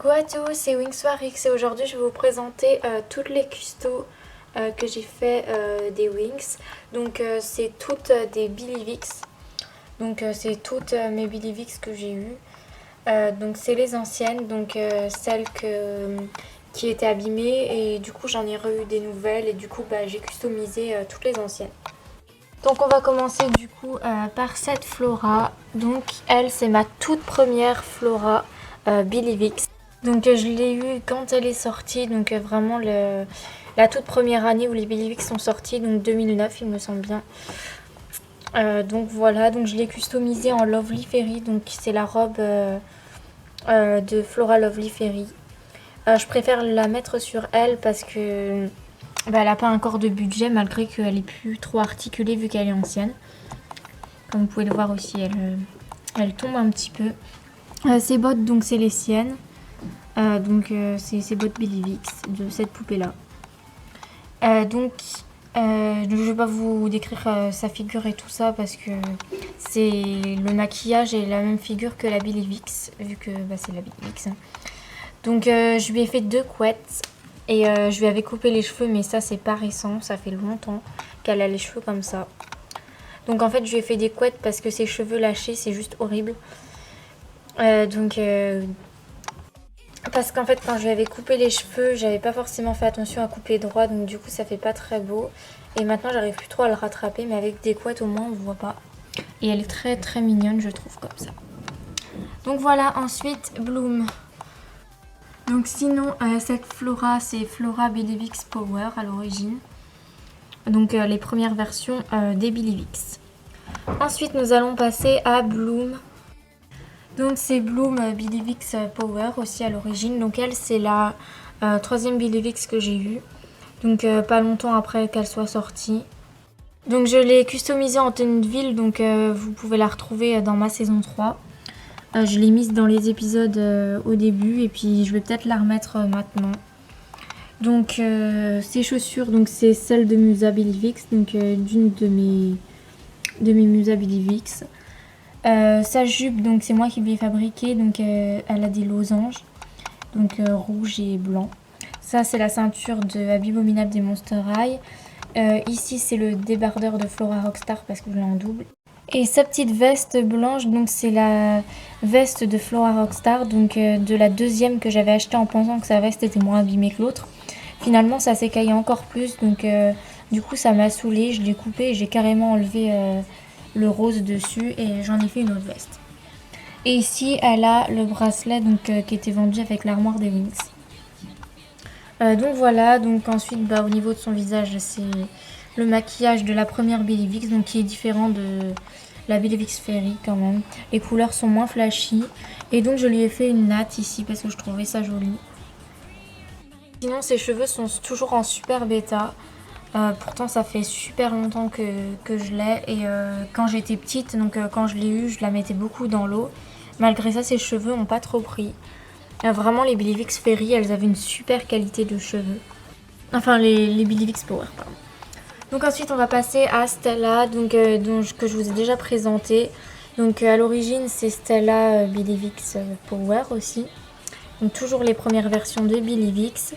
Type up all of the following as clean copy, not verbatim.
Coucou à tous, c'est Wings4X et aujourd'hui je vais vous présenter toutes les custos que j'ai fait des Wings. Donc c'est toutes des Billy Vicks. Donc c'est toutes mes Billy Vicks que j'ai eues. Donc c'est les anciennes, donc celles qui étaient abîmées et du coup j'en ai re-eu des nouvelles et du coup j'ai customisé toutes les anciennes. Donc on va commencer du coup par cette Flora. Donc elle c'est ma toute première Flora Billy Vicks. Donc je l'ai eue quand elle est sortie, donc vraiment la toute première année où les Billy Vicks sont sortis, donc 2009 il me semble bien. Donc voilà, donc je l'ai customisée en Lovely Fairy, donc c'est la robe de Flora Lovely Fairy. Je préfère la mettre sur elle parce que elle n'a pas encore de budget malgré qu'elle est plus trop articulée vu qu'elle est ancienne. Comme vous pouvez le voir aussi, elle tombe un petit peu. Ces bottes, donc c'est les siennes. Donc c'est ces bottes Billy Vicks de cette poupée là. Donc je ne vais pas vous décrire sa figure et tout ça parce que c'est le maquillage et la même figure que la Billy Vicks vu que c'est la Billy Vicks. Donc je lui ai fait 2 couettes et je lui avais coupé les cheveux, mais ça c'est pas récent, ça fait longtemps qu'elle a les cheveux comme ça. Donc en fait je lui ai fait des couettes parce que ses cheveux lâchés c'est juste horrible. Parce qu'en fait quand je lui avais coupé les cheveux j'avais pas forcément fait attention à couper droit, donc du coup ça fait pas très beau. Et maintenant j'arrive plus trop à le rattraper, mais avec des couettes au moins on voit pas. Et elle est très très mignonne je trouve comme ça. Donc voilà, ensuite Bloom. Donc sinon cette Flora c'est Flora Billy Vicks Power à l'origine. Donc les premières versions des Billy Vicks. Ensuite nous allons passer à Bloom. Donc c'est Bloom Billy Vicks Power aussi à l'origine. Donc elle c'est la 3e Billy Vicks que j'ai eue. Donc pas longtemps après qu'elle soit sortie. Donc je l'ai customisée en tenue de ville. Donc vous pouvez la retrouver dans ma saison 3. Je l'ai mise dans les épisodes au début. Et puis je vais peut-être la remettre maintenant. Donc ces chaussures, donc c'est celle de Musa Billy Vicks. Donc d'une de mes Musa Billy Vicks. Sa jupe, donc c'est moi qui l'ai fabriquée, donc elle a des losanges, donc rouge et blanc. Ça c'est la ceinture de Abominable des Monster High. Ici c'est le débardeur de Flora Rockstar parce que je l'ai en double. Et sa petite veste blanche, donc c'est la veste de Flora Rockstar, donc de la 2e que j'avais achetée en pensant que sa veste était moins abîmée que l'autre. Finalement ça s'écaillait encore plus, donc du coup ça m'a saoulée, je l'ai coupée et j'ai carrément enlevé le rose dessus et j'en ai fait une autre veste. Et ici elle a le bracelet donc, qui était vendu avec l'armoire des Wings. Donc voilà, donc ensuite au niveau de son visage c'est le maquillage de la première Billy Vicks, donc qui est différent de la Billy Vicks Fairy quand même. Les couleurs sont moins flashy et donc je lui ai fait une natte ici parce que je trouvais ça joli. Sinon ses cheveux sont toujours en super bêta. Pourtant ça fait super longtemps que je l'ai et quand j'étais petite, donc quand je l'ai eue, je la mettais beaucoup dans l'eau. Malgré ça ses cheveux n'ont pas trop pris. Vraiment les Billy Vicks Fairy elles avaient une super qualité de cheveux. Enfin les Billy Vicks Power pardon. Donc ensuite on va passer à Stella donc, que je vous ai déjà présenté. Donc à l'origine c'est Stella Billy Vicks Power aussi. Donc toujours les premières versions de Billy Vicks.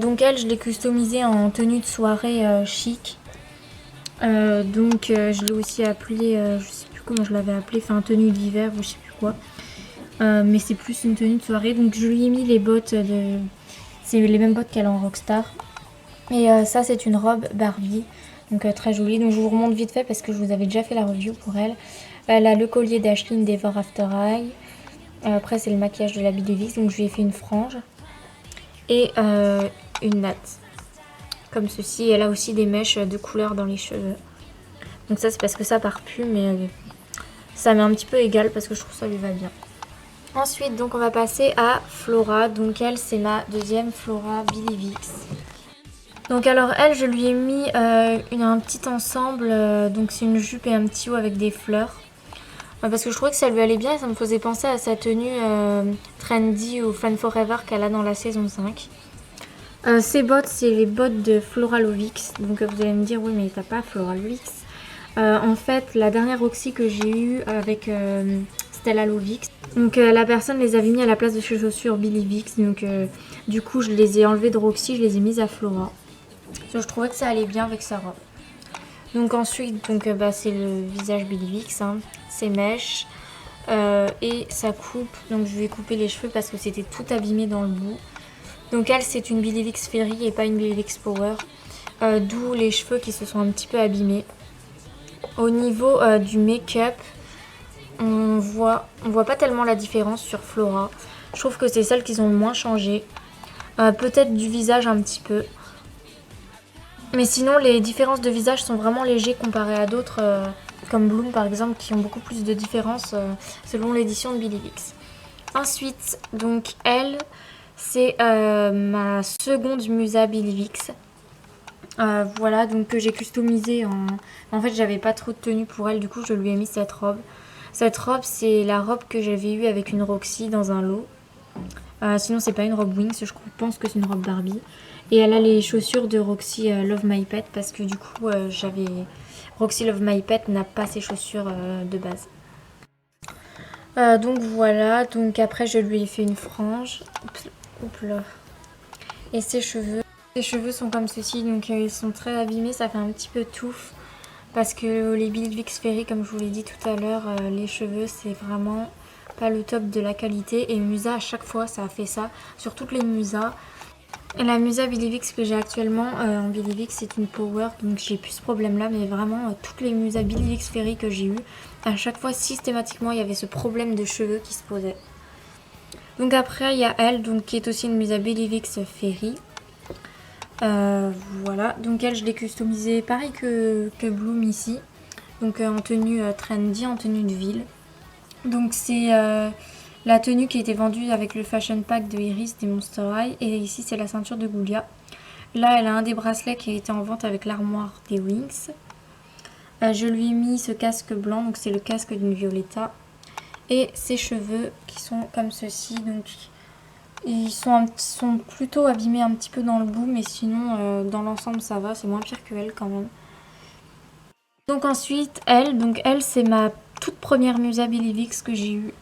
Donc elle, je l'ai customisée en tenue de soirée chic. Donc je l'ai aussi appelée, je sais plus comment je l'avais appelée, enfin tenue d'hiver ou je sais plus quoi. Mais c'est plus une tenue de soirée. Donc je lui ai mis les bottes c'est les mêmes bottes qu'elle a en Rockstar. Et ça c'est une robe Barbie, donc très jolie. Donc je vous remonte vite fait parce que je vous avais déjà fait la review pour elle. Elle a le collier d'Ashlyn d'Ever After High. Après c'est le maquillage de la Billy Vicks, donc je lui ai fait une frange. Et une natte comme ceci. Elle a aussi des mèches de couleur dans les cheveux, donc ça c'est parce que ça part plus, mais ça m'est un petit peu égal parce que je trouve ça lui va bien. Ensuite donc on va passer à Flora. Donc elle c'est ma 2e Flora Billy Vicks. Donc alors elle je lui ai mis un petit ensemble, donc c'est une jupe et un petit haut avec des fleurs. Parce que je trouvais que ça lui allait bien et ça me faisait penser à sa tenue trendy ou Fun Forever qu'elle a dans la saison 5. Ces bottes, c'est les bottes de Flora Lovix. Donc vous allez me dire, oui mais t'as pas Flora Lovix. En fait, la dernière Roxy que j'ai eue avec C'était la Lovix. Donc la personne les avait mis à la place de ses chaussures Billy Vix. Donc du coup je les ai enlevées de Roxy, je les ai mises à Flora. Parce que je trouvais que ça allait bien avec sa robe. Donc ensuite c'est le visage Billy Vix, hein, ses mèches et sa coupe. Donc je lui ai coupé les cheveux parce que c'était tout abîmé dans le bout. Donc elle c'est une Billy Vix Fairy et pas une Billy Vix Power. D'où les cheveux qui se sont un petit peu abîmés. Au niveau du make-up, on voit pas tellement la différence sur Flora. Je trouve que c'est celle qu'ils ont le moins changé. Peut-être du visage un petit peu. Mais sinon les différences de visage sont vraiment légères comparées à d'autres comme Bloom par exemple qui ont beaucoup plus de différences selon l'édition de Billy Vix. Ensuite donc elle c'est ma seconde musa Billy Vix. Voilà donc que j'ai customisé en fait j'avais pas trop de tenue pour elle, du coup je lui ai mis cette robe. Cette robe c'est la robe que j'avais eue avec une Roxy dans un lot. Sinon c'est pas une robe Wings, je pense que c'est une robe Barbie. Et elle a les chaussures de Roxy Love My Pet parce que du coup Roxy Love My Pet n'a pas ses chaussures de base. Donc voilà, donc après je lui ai fait une frange. Oups là. Et ses cheveux. Ses cheveux sont comme ceci, donc ils sont très abîmés, ça fait un petit peu touffe. Parce que les Billy Vix Fairy, comme je vous l'ai dit tout à l'heure, les cheveux c'est vraiment pas le top de la qualité. Et Musa à chaque fois ça a fait ça, sur toutes les Musas. La Musa Billy Vix que j'ai actuellement en Billy Vix c'est une Power, donc j'ai plus ce problème là, mais vraiment toutes les Musa Billy Vix Fairy que j'ai eu, à chaque fois systématiquement il y avait ce problème de cheveux qui se posait. Donc après il y a elle donc, qui est aussi une Musa Billy Vix Fairy. Voilà, donc elle je l'ai customisée pareil que Bloom ici, donc en tenue trendy, en tenue de ville. Donc c'est la tenue qui a été vendue avec le fashion pack de Iris des Monster High, et ici c'est la ceinture de Goulia. Là elle a un des bracelets qui a été en vente avec l'armoire des Wings. Je lui ai mis ce casque blanc, donc c'est le casque d'une Violetta, et ses cheveux qui sont comme ceci, donc ils sont plutôt abîmés un petit peu dans le bout, mais sinon dans l'ensemble ça va, c'est moins pire que elle quand même. Donc ensuite elle c'est ma toute première Musa Billy Vix que j'ai eue,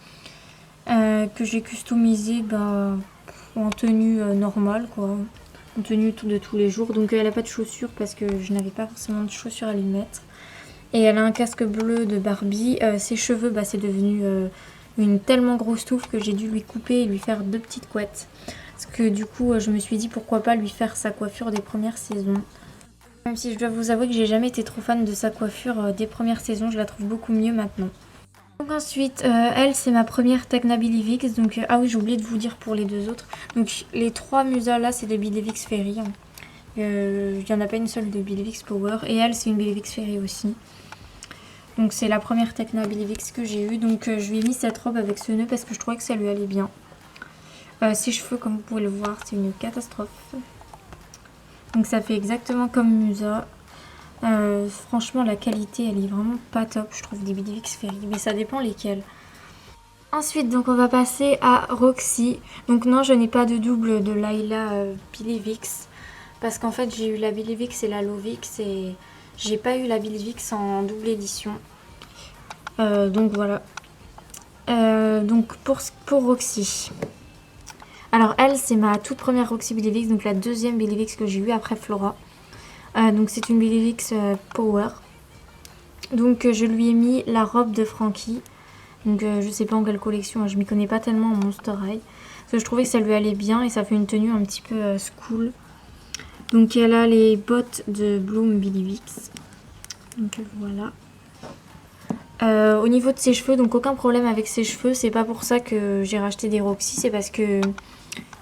que j'ai customisée en tenue normale quoi, en tenue de tous les jours. Donc elle a pas de chaussures parce que je n'avais pas forcément de chaussures à lui mettre. Et elle a un casque bleu de Barbie. Ses cheveux c'est devenu une tellement grosse touffe que j'ai dû lui couper et lui faire 2 petites couettes. Parce que du coup je me suis dit pourquoi pas lui faire sa coiffure des premières saisons. Même si je dois vous avouer que j'ai jamais été trop fan de sa coiffure des premières saisons, je la trouve beaucoup mieux maintenant. Donc ensuite, elle c'est ma première Tecna Billy Vix. Donc ah oui j'ai oublié de vous dire pour les deux autres. Donc les 3 musas là c'est de Billy Vix Fairy. Il n'y en a pas une seule de Billy Vix Power. Et elle c'est une Billy Vix Fairy aussi. Donc c'est la première Tecna Billy Vix que j'ai eue. Donc je lui ai mis cette robe avec ce nœud parce que je trouvais que ça lui allait bien. Ses cheveux comme vous pouvez le voir c'est une catastrophe. Donc ça fait exactement comme Musa. Franchement la qualité elle est vraiment pas top je trouve des Billy Vix Fairy, mais ça dépend lesquels. Ensuite donc on va passer à Roxy. Donc non je n'ai pas de double de Layla Billy Vix parce qu'en fait j'ai eu la Billy Vix et la Lovix et j'ai pas eu la Billy Vix en double édition. Donc voilà. Donc pour Roxy. Alors elle c'est ma toute première Roxy Billy Vix, donc la deuxième Billy Vix que j'ai eue après Flora. Donc c'est une Billy Vix Power. Donc je lui ai mis la robe de Frankie. Donc je sais pas en quelle collection, hein, je m'y connais pas tellement en Monster High. Parce que je trouvais que ça lui allait bien et ça fait une tenue un petit peu school. Donc elle a les bottes de Bloom Billy Vix. Donc voilà. Au niveau de ses cheveux, donc aucun problème avec ses cheveux. C'est pas pour ça que j'ai racheté des Roxy, c'est parce que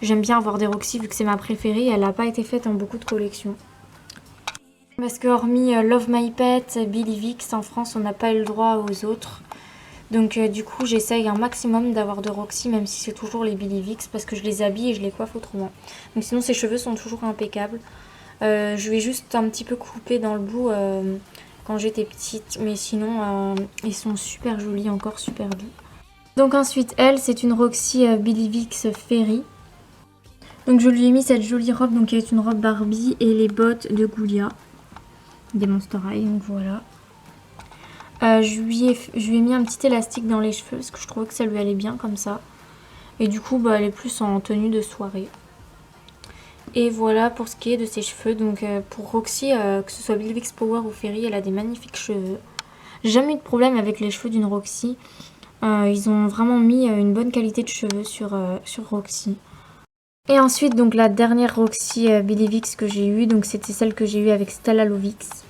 j'aime bien avoir des Roxy vu que c'est ma préférée. Elle n'a pas été faite en beaucoup de collections. Parce que hormis Love My Pet, Billy Vix, en France on n'a pas eu le droit aux autres. Donc du coup j'essaye un maximum d'avoir de Roxy même si c'est toujours les Billy Vix parce que je les habille et je les coiffe autrement. Donc sinon ses cheveux sont toujours impeccables. Je vais juste un petit peu couper dans le bout quand j'étais petite, mais sinon ils sont super jolis, encore super doux. Donc ensuite elle c'est une Roxy Billy Vix Fairy. Donc je lui ai mis cette jolie robe donc qui est une robe Barbie et les bottes de Goulia des Monster High, donc voilà. Je lui ai mis un petit élastique dans les cheveux parce que je trouvais que ça lui allait bien comme ça. Et du coup, bah, elle est plus en tenue de soirée. Et voilà pour ce qui est de ses cheveux. Donc pour Roxy, que ce soit Billvix Power ou Fairy, elle a des magnifiques cheveux. J'ai jamais eu de problème avec les cheveux d'une Roxy. Ils ont vraiment mis une bonne qualité de cheveux sur Roxy. Et ensuite, donc la dernière Roxy Billvix que j'ai eue, donc c'était celle que j'ai eue avec Stella Lovix.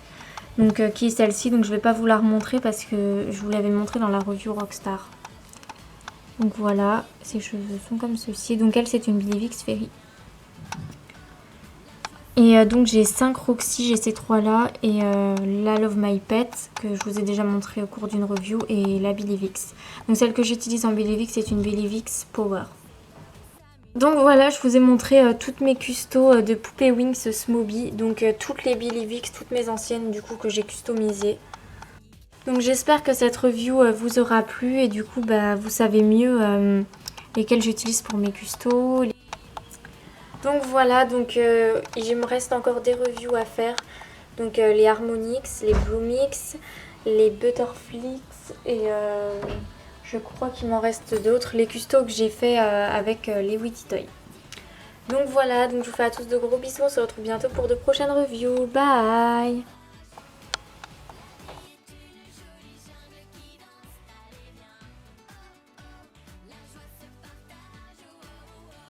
Donc qui est celle-ci, donc je vais pas vous la remontrer parce que je vous l'avais montré dans la review Rockstar. Donc voilà, ses cheveux sont comme ceci. Donc elle, c'est une Billvix Fairy. Et donc j'ai 5 Roxy, j'ai ces 3 là et la Love My Pet que je vous ai déjà montré au cours d'une review et la Billvix. Donc celle que j'utilise en Billvix c'est une Billvix Power. Donc voilà, je vous ai montré toutes mes custos de poupée Wings Smoothie. Donc toutes les Billvix, toutes mes anciennes du coup que j'ai customisées. Donc j'espère que cette review vous aura plu et du coup bah, vous savez mieux lesquelles j'utilise pour mes custos. Donc voilà, donc il me reste encore des reviews à faire. Donc les Harmonix, les Bloomix, les Butterflix et je crois qu'il m'en reste d'autres. Les custos que j'ai fait avec les Witty Toy. Donc voilà, donc je vous fais à tous de gros bisous. On se retrouve bientôt pour de prochaines reviews. Bye!